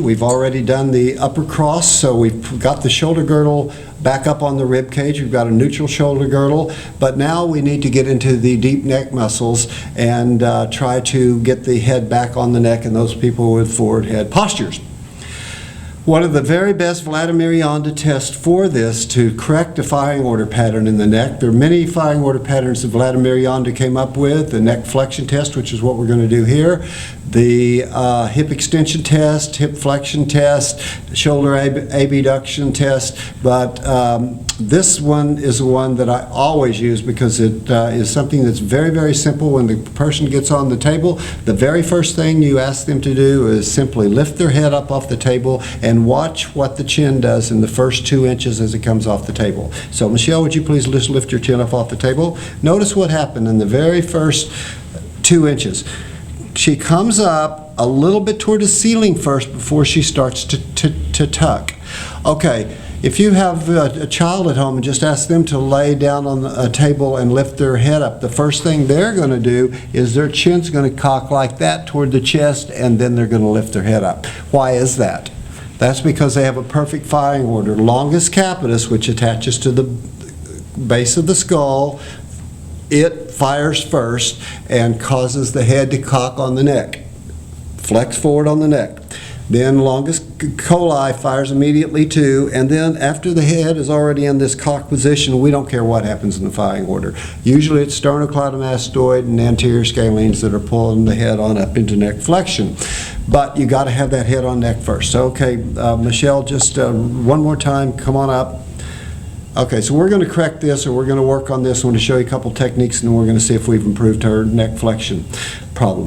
flexion. We've already done the upper cross, so we've got the shoulder girdle back up on the rib cage. We've got a neutral shoulder girdle, but now we need to get into the deep neck muscles and try to get the head back on the neck in those people with forward head postures. One of the very best Vladimir Yonda tests for this to correct a firing order pattern in the neck. There are many firing order patterns that Vladimir Yonda came up with. The neck flexion test, which is what we're going to do here. The hip extension test, hip flexion test, shoulder abduction test. But this one is the one that I always use because it is something that's very, very simple. When the person gets on the table, the very first thing you ask them to do is simply lift their head up off the table and watch what the chin does in the first 2 inches as it comes off the table. So Michelle, would you please just lift your chin up off the table? Notice what happened in the very first 2 inches. She comes up a little bit toward the ceiling first before she starts to tuck. Okay, if you have a child at home and just ask them to lay down on a table and lift their head up, the first thing they're going to do is their chin's going to cock like that toward the chest, and then they're going to lift their head up. Why is that? That's because they have a perfect firing order. Longus capitis, which attaches to the base of the skull, it fires first and causes the head to cock on the neck, flex forward on the neck. Then longus coli fires immediately too, and then after the head is already in this cock position, we don't care what happens in the firing order. Usually it's sternocleidomastoid and anterior scalenes that are pulling the head on up into neck flexion. But you got to have that head on neck first. So, okay, Michelle, just one more time, come on up. Okay, so we're going to correct this, or we're going to work on this. I'm going to show you a couple techniques, and then we're going to see if we've improved her neck flexion problem.